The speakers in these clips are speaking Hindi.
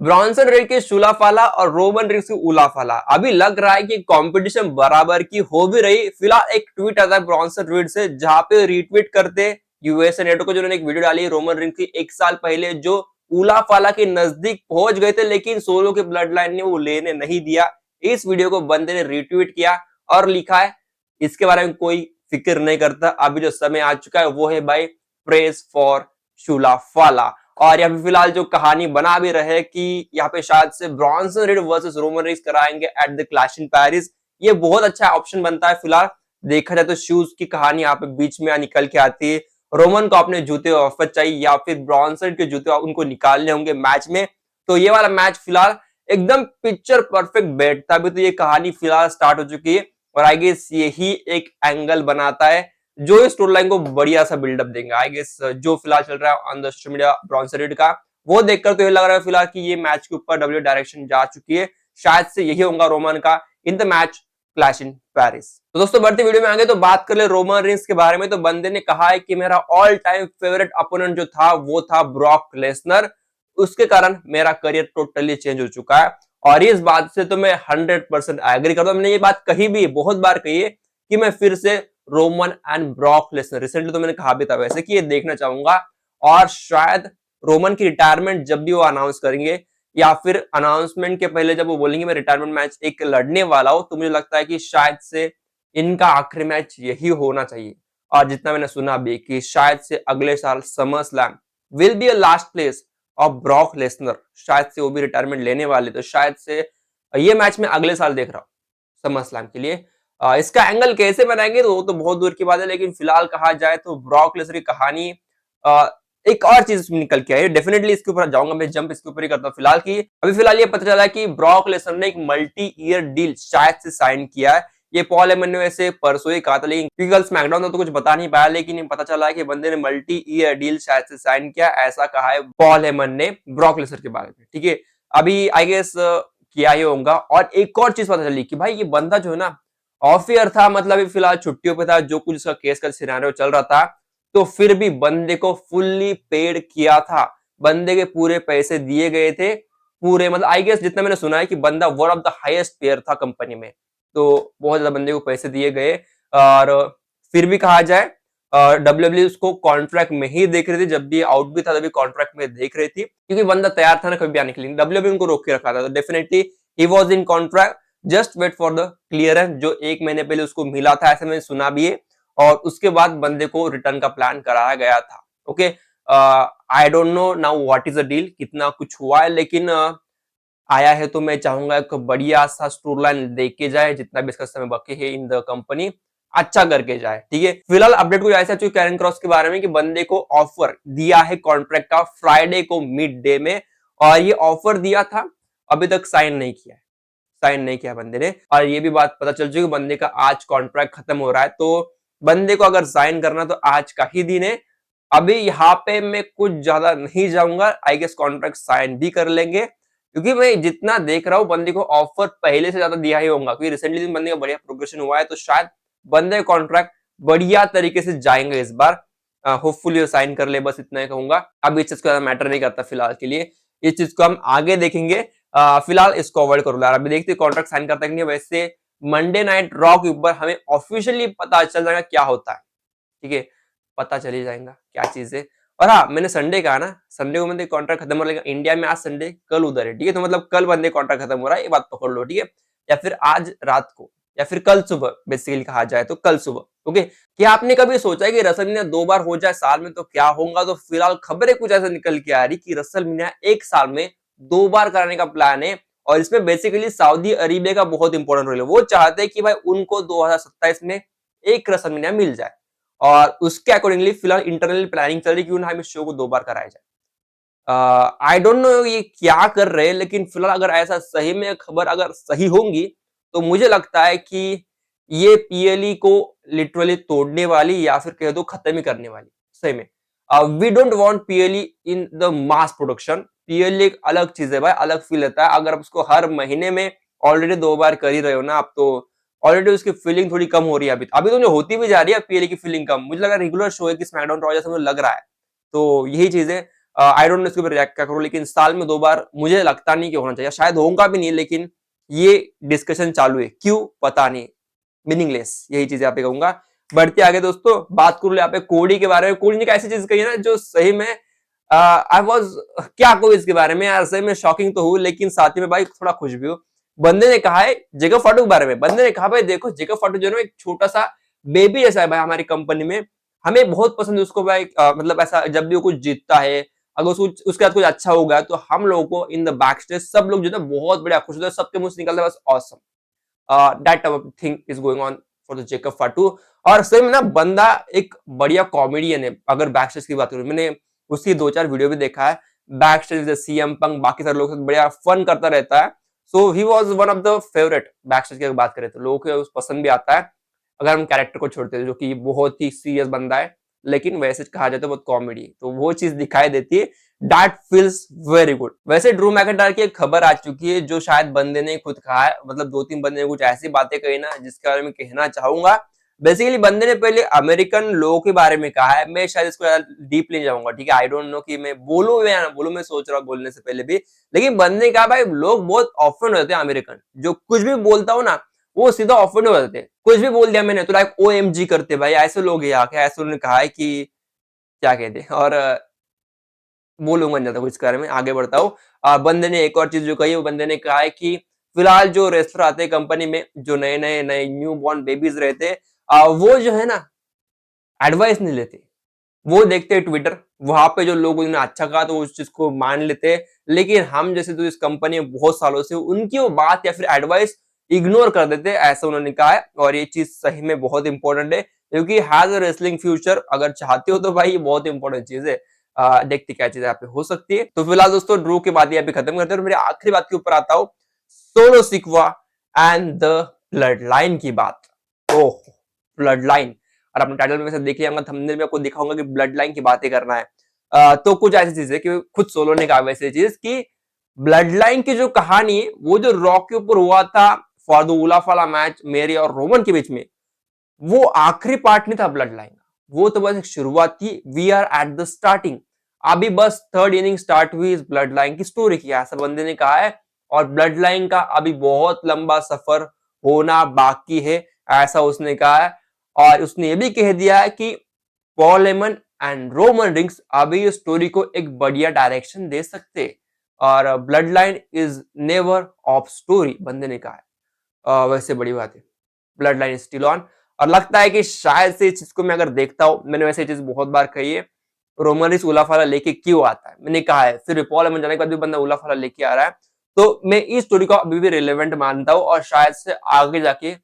ब्रॉन्सन रेड के शूलाफाला और रोमन रेड्स की उलाफाला। अभी लग रहा है कि कंपटीशन बराबर की हो भी रही। फिलहाल एक ट्वीट आता है ब्रॉन्सन रेड से, जहां पे रीट्वीट करते यूएसए नेटो को, जिन्होंने एक वीडियो डाली रोमन रेड्स की 1 साल पहले, जो उलाफाला के नजदीक पहुंच गए थे, लेकिन सोलो के ब्लड लाइन ने वो लेने नहीं दिया। इस वीडियो को बंदे ने रीट्वीट किया और लिखा है इसके बारे में कोई फिक्र नहीं करता, अभी जो समय आ चुका है वो है भाई प्रेज फॉर शूलाफाला। और यहाँ पे फिलहाल जो कहानी बना भी रहे कि यहाँ पे शायद से Bronson Reed versus Roman Reigns कराएंगे at the clash in Paris. ये बहुत अच्छा ऑप्शन बनता है। फिलहाल देखा जाए तो शूज की कहानी यहाँ पे बीच में निकल के आती है। रोमन को अपने जूते वापस चाहिए या फिर ब्रॉन्सन के जूते उनको निकालने होंगे मैच में। तो ये वाला मैच फिलहाल एकदम पिक्चर परफेक्ट बैठता है। अभी तो ये कहानी फिलहाल स्टार्ट हो चुकी है और आई गेस यही एक एंगल बनाता है जो इस स्टोरी लाइन को बढ़िया सा बिल्डअप देंगे। आई गेस जो फिलहाल चल रहा है on the social media Bronson red का, वो देखकर तो ये लग रहा है फिलहाल कि ये मैच के ऊपर डब्ल्यू डायरेक्शन जा चुकी है। शायद से यही होगा रोमन का in the match clash in Paris. तो दोस्तों बढ़ती वीडियो में आगे तो बात कर ले रोमन रेंस के बारे में। तो बंदे ने कहा है कि मेरा ऑल टाइम फेवरेट अपोनेंट जो था वो था ब्रॉक लेसनर, उसके कारण मेरा करियर टोटली चेंज हो चुका है। और इस बात से तो मैं 100% एग्री करता हूं। मैंने ये बात कही भी, बहुत बार कही है कि मैं फिर से Roman and Brock Lesnar, recently तो मैंने कहा भी था वैसे, कि ये देखना चाहूंगा। और शायद रोमन की रिटायरमेंट जब भी वो अनाउंस करेंगे या फिर अनाउंसमेंट के पहले जब वो बोलेंगे मैं रिटायरमेंट मैच एक लड़ने वाला हूं, तो मुझे लगता है कि शायद से इनका आखिरी मैच यही होना चाहिए। और जितना मैंने सुना भी कि शायद से अगले साल summer slam will be a last place of Brock Lesnar, शायद से वो भी रिटायरमेंट लेने वाले। तो शायद से ये मैच में अगले साल देख रहा हूं समर स्लैम के लिए। इसका एंगल कैसे बनाएंगे तो वो तो बहुत दूर की बात है, लेकिन फिलहाल कहा जाए तो ब्रॉक लेसनर की कहानी एक और चीज निकल के आई। डेफिनेटली इसके ऊपर जाऊंगा मैं, जंप इसके ऊपर ही करता हूं फिलहाल की। अभी फिलहाल ये पता चला कि ब्रॉक लेसनर ने एक मल्टी ईयर डील शायद से साइन किया है। ये पॉल हेमन ने वैसे परसों ही कहा था, लेकिन कल स्मैकडाउन में तो कुछ बता नहीं पाया, लेकिन ये पता चला है कि बंदे ने मल्टी ईयर डील शायद से साइन किया, ऐसा कहा है पॉल हेमन ने ब्रॉक लेसनर के बारे में। ठीक है, अभी आई गेस किया ही होगा। और एक और चीज पता चली कि भाई ये बंदा जो है ना ऑफ ईयर था, मतलब फिलहाल छुट्टियों पे था, जो कुछ इसका केस का सिनेरियो चल रहा था, तो फिर भी बंदे को फुल्ली पेड किया था। बंदे के पूरे पैसे दिए गए थे पूरे, मतलब आई गेस जितना मैंने सुना है कि बंदा one of the highest pair था कंपनी में, तो बहुत ज्यादा बंदे को पैसे दिए गए। और फिर भी कहा जाए डब्ल्यूडब्ल्यू उसको कॉन्ट्रैक्ट में ही देख रही थी, जब भी आउट भी था तभी कॉन्ट्रैक्ट में देख रही थी, क्योंकि बंदा तैयार था ना कभी भी आने के लिए। डब्ल्यूडब्ल्यू उनको रोक के रखा था, तो definitely he was in contract, just wait for the clearance, जो 1 महीने पहले उसको मिला था, ऐसे मैंने सुना भी है। और उसके बाद बंदे को रिटर्न का प्लान कराया गया था। Okay, I don't know now what is the deal, कितना कुछ हुआ है, लेकिन आया है तो मैं चाहूंगा एक बढ़िया सा स्टोरी लाइन देख के जाए, जितना भी इसका समय बाकी है इन द कंपनी अच्छा करके जाए। ठीक है, फिलहाल अपडेट को ऐसा चाहिए कैरन क्रॉस के बारे में कि बंदे को ऑफर दिया है कॉन्ट्रैक्ट का फ्राइडे को मिड डे में, और ये ऑफर दिया था अभी तक साइन नहीं किया है, साइन नहीं किया बंदे ने। और ये भी बात पता चल चुकी बंदे का आज कॉन्ट्रैक्ट खत्म हो रहा है, तो बंदे को अगर साइन करना तो आज का ही दिन है। अभी यहाँ पे मैं कुछ ज्यादा नहीं जाऊंगा, आई गेस कॉन्ट्रैक्ट साइन भी कर लेंगे, क्योंकि मैं जितना देख रहा हूँ बंदे को ऑफर पहले से ज्यादा दिया ही होगा, क्योंकि रिसेंटली बंदे का बढ़िया प्रोग्रेशन हुआ है, तो शायद बंदे कॉन्ट्रैक्ट बढ़िया तरीके से जाएंगे इस बार। होपफुली साइन कर ले, बस इतना ही कहूंगा। अब इस चीज को मैटर नहीं करता फिलहाल के लिए, इस चीज को हम आगे देखेंगे। फिलहाल इसको अवॉइड करो यार, अभी देखते कॉन्ट्रैक्ट साइन करता है कि नहीं। वैसे मंडे नाइट रॉ के ऊपर हमें ऑफिशियली पता चल जाएगा क्या होता है। ठीक है, पता चल ही जाएगा क्या चीज है। और हाँ, मैंने संडे कहा ना, संडे को बंदे कॉन्ट्रैक्ट खत्म हो रहा है इंडिया में, आज संडे कल उधर है। ठीक है, तो मतलब कल बंदे कॉन्ट्रैक्ट खत्म हो रहा है, ये बात पकड़ लो। ठीक है, या फिर आज रात को या फिर कल सुबह, बेसिकली कहा जाए तो कल सुबह। ओके, क्या आपने कभी सोचा है कि रसलमीनिया 2 बार हो जाए साल में तो क्या होगा? तो फिलहाल खबरें कुछ ऐसे निकल के आ रही कि रसलमीनिया एक साल में 2 बार कराने का प्लान है। और इसमें बेसिकली सऊदी अरेबिया का बहुत इंपॉर्टेंट रोल है। वो चाहते हैं कि भाई उनको 2027 में एक रसलमीनिया मिल जाए, और उसके अकॉर्डिंगली फिलहाल इंटरनल प्लानिंग चल रही है कि उन्हें इस शो को 2 बार कराया जाए। आई डोंट नो ये क्या कर रहे हैं, लेकिन फिलहाल अगर ऐसा सही में खबर अगर सही होंगी तो मुझे लगता है कि ये पीएलई को लिटरली तोड़ने वाली, या फिर कह दो खत्म ही करने वाली सही में। We don't want P L E in the mass production. P L E एक अलग चीज है भाई, अलग फील लेता है। अगर आप उसको हर महीने में ऑलरेडी 2 बार कर ही रहे हो ना, आप तो ऑलरेडी उसकी फीलिंग थोड़ी कम हो रही है। अभी तो जो होती भी जा रही है पीएलई की फीलिंग कम। मुझे लगा रेगुलर शो है कि स्मैकडाउन रॉ जैसा मुझे लग रहा है, तो यही चीज है। आई डोंट नो इसके ऊपर रिएक्ट क्या करूं, लेकिन साल में 2 बार मुझे लगता नहीं कि होना चाहिए, शायद होगा भी नहीं, लेकिन ये डिस्कशन चालू है, क्यों पता नहीं, मीनिंगलेस, यही चीज यहाँ पे कहूंगा। बढ़ते आगे दोस्तों, बात करूं यहाँ पे कोडी के बारे में। कोडी ने एक ऐसी चीज कही है ना जो सही में आई वाज, क्या कहूं इसके बारे में यार, सही में शॉकिंग तो हूं, लेकिन साथ ही में भाई थोड़ा खुश भी हूं। बंदे ने कहा है जेकब फाटू के बारे में, बंदे ने कहा भाई देखो जेकब फाटू जो है ना एक छोटा सा बेबी जैसा है भाई हमारी कंपनी में, हमें बहुत पसंद है उसको भाई, मतलब ऐसा जब भी वो कुछ जीतता है, अगर उसके बाद कुछ अच्छा होगा तो हम लोगों को इन द बैक स्टेज सब लोग जो है बहुत बढ़िया खुश होते हैं, सबके मुंह से निकलता है बस awesome, that type of thing is going on for the Jacob फाटू। और सही में ना बंदा एक बढ़िया कॉमेडियन है। अगर बैक स्टेज की बात करूं, मैंने उसकी 2-4 वीडियो भी देखा है, बैक स्टेज सीएम पंक बाकी सारे लोग बढ़िया फन करता रहता है। So he was one of the favourite backstage की अगर बात करें तो लोगों को पसंद भी आता है, अगर हम कैरेक्टर को छोड़ते हैं जो कि बहुत ही सीरियस बंदा है, लेकिन वैसे कहा जाए तो बहुत कॉमेडी, तो वो चीज दिखाई देती है, दैट फील्स वेरी गुड। वैसे ड्रू मैकिंटायर की एक खबर आ चुकी है जो शायद बंदे ने खुद कहा है, मतलब 2-3 बंदे ने कुछ ऐसी बातें कही ना जिसके बारे में कहना चाहूंगा। बेसिकली बंदे ने पहले अमेरिकन लोगों के बारे में कहा है, मैं शायद इसको डीप ले जाऊंगा, ठीक है, आई डोंट नो कि मैं बोलूं या ना बोलूं, मैं सोच रहा हूं बोलने से पहले भी, लेकिन बंदे ने कहा भाई लोग बहुत ऑफेंड होते हैं अमेरिकन, जो कुछ भी बोलता हूं ना वो सीधा ऑफेंड हो जाते हैं, कुछ भी बोल दिया मैंने तो लाइक ओएमजी करते भाई, ऐसे लोग यहाँ के, ऐसे उन्होंने कहा है कि क्या कहते हैं, और बोलूंगा नहीं ज्यादा कुछ इसके बारे में, आगे बढ़ता हूँ। बंदे ने एक और चीज जो कही है, वो बंदे ने कहा है कि फिलहाल जो रेस्लर आते हैं कंपनी में, जो नए न्यू बॉर्न बेबीज रहते हैं, वो जो है ना एडवाइस नहीं लेते, वो देखते हैं ट्विटर, वहां पे जो लोग उन्हें अच्छा कहा तो उस चीज को मान लेते हैं, लेकिन हम जैसे तो इस कंपनी में बहुत सालों से उनकी वो बात या फिर एडवाइस इग्नोर कर देते हैं, ऐसा उन्होंने कहा है। और ये चीज सही में बहुत इंपॉर्टेंट है, क्योंकि हैज अ रेसलिंग फ्यूचर अगर चाहते हो तो भाई ये बहुत इंपॉर्टेंट चीज है। देखते क्या चीज यहाँ पे हो सकती है। तो फिलहाल दोस्तों ड्रू की बात यहाँ पे खत्म करते हैं और मेरी आखिरी बात के ऊपर आता हूँ, Solo Sikoa and the Bloodline की बात। ओह, ब्लड लाइन, और आपने टाइटल में वैसे देख लिया, थंबनेल में आपको दिखाऊंगा कि ब्लड लाइन की बातें करना है। तो कुछ ऐसी चीज है कि खुद सोलो ने कहा वैसे चीज कि ब्लड लाइन की जो कहानी है वो जो रॉक के ऊपर हुआ था फॉर द उलाफाला मैच मेरी और रोमन के बीच में, वो आखिरी पार्ट नहीं था ब्लड लाइन का, वो तो बस एक शुरुआत थी, we are at the starting, अभी बस थर्ड इनिंग स्टार्ट हुई इस ब्लड लाइन की स्टोरी की, ऐसा बंदे ने कहा है। और ब्लड लाइन का अभी बहुत लंबा सफर होना बाकी है, ऐसा उसने कहा है। और उसने ये भी कह दिया है कि Paul Heyman and Roman rings अभी इस स्टोरी को एक बढ़िया डायरेक्शन दे सकते, और blood line is never of story, बंदे ने कहा है। वैसे बड़ी बात है, ब्लड लाइन स्टिल ऑन। और लगता है कि शायद से इस चीज को मैं अगर देखता हूं, मैंने वैसे चीज बहुत बार कही है, रोमन रिंग्स उलाफाला लेके क्यों आता है, मैंने कहा है, फिर पॉल हेमन जाने के बाद भी बंदा उलाफाला लेके आ रहा है, तो मैं इस स्टोरी को अभी भी रिलेवेंट मानता हूं, और शायद से आगे जाके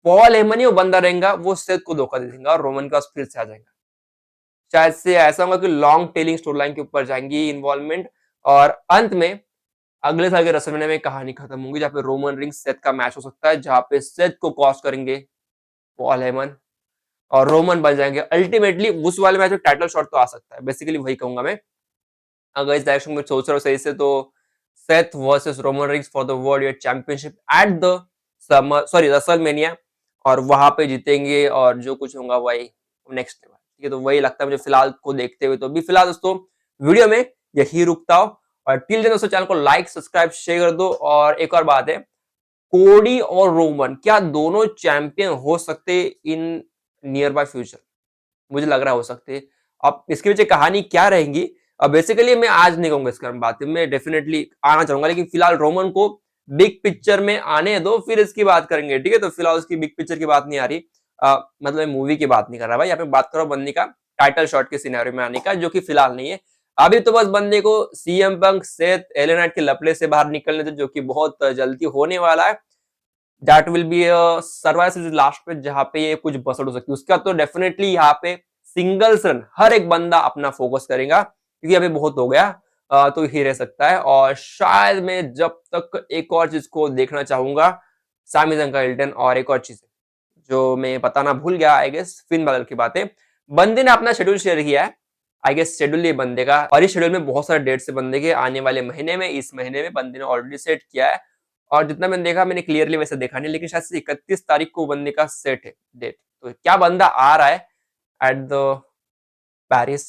पॉल हेमन ही वो बंदा रहेगा, वो सेथ को धोखा दे देगा और रोमन का फिर से आ जाएगा। शायद से ऐसा होगा कि लॉन्ग टेलिंग स्टोरी लाइन के ऊपर जाएंगी इन्वॉल्वमेंट, और अंत में अगले साल के रेसलमेनिया में कहानी खत्म होगी जहां पे रोमन रिंग्स सेथ का मैच हो सकता है, जहां पे सेथ को क्रॉस करेंगे पॉल हेमन और रोमन बन जाएंगे अल्टीमेटली। उस वाले मैच में टाइटल शॉट तो आ सकता है, बेसिकली वही कहूंगा मैं, अगर इस डायरेक्शन में सोच रहा हूँ सही से, तो Seth versus Roman rings for the world championship at the summer sorry WrestleMania, और वहां पे जीतेंगे और जो कुछ होगा वही नेक्स्ट लेवल, ठीक है। तो वही लगता है मुझे फिलहाल को देखते हुए। तो अभी फिलहाल दोस्तों वीडियो में यही रुकता हो, और टिल देन दोस्तों चैनल को लाइक सब्सक्राइब शेयर कर दो। और एक और बात है, कोडी और रोमन क्या दोनों चैंपियन हो सकते इन नियर बाय फ्यूचर, मुझे लग रहा हो सकते। अब इसके पीछे कहानी क्या रहेंगी, अब बेसिकली मैं आज नहीं कहूंगा इसके बात में, मैं डेफिनेटली आना चाहूंगा, लेकिन फिलहाल रोमन को बिग पिक्चर में आने दो, फिर इसकी बात करेंगे, ठीक है। तो फिलहाल उसकी बिग पिक्चर की बात नहीं आ रही, मतलब मूवी की बात नहीं कर रहा भाई, यहाँ पे बात करो बंदे का टाइटल शॉट के सिनेरियो में आने का, जो कि फिलहाल नहीं है। अभी तो बस बंदे को CM Punk Seth LA Knight के लपड़े से बाहर निकलने दो, जो कि बहुत जल्दी होने वाला है। That will be survival series last पे, जहां पे ये कुछ बसड़ हो सकती है उसका, तो डेफिनेटली यहाँ पे सिंगल्स रन हर एक बंदा अपना फोकस करेगा, क्योंकि अभी बहुत हो गया, तो ही रह सकता है। और शायद मैं जब तक एक और चीज को देखना चाहूंगा, सामी जंग का हिल्टन, और एक और चीज जो मैं बताना भूल गया, आई गेस फिन बादल की बातें, बंदे ने अपना शेड्यूल शेयर किया है, आई गेस शेड्यूल ये बंदे का, और इस शेड्यूल में बहुत सारे डेट्स है बंदे के आने वाले महीने में, इस महीने में बंदे ने ऑलरेडी सेट किया है। और जितना मैंने देखा, मैंने क्लियरली वैसे देखा नहीं, लेकिन शायद से 31 तारीख को बंदे का सेट है डेट। तो क्या बंदा आ रहा है एट द पेरिस,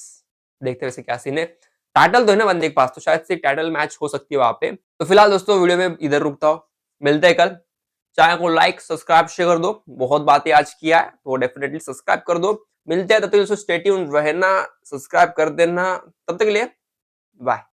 देखते हैं वैसे क्या सीन है। टाइटल तो है ना बंदे के पास, तो शायद से टाइटल मैच हो सकती है वहां पे। तो फिलहाल दोस्तों वीडियो में इधर रुकता हूँ, मिलते हैं कल। चैनल को लाइक सब्सक्राइब शेयर कर दो, बहुत बातें आज किया है तो डेफिनेटली सब्सक्राइब कर दो। मिलते हैं, तब तक स्टे ट्यून्ड रहना, सब्सक्राइब कर देना, तब तक के लिए बाय।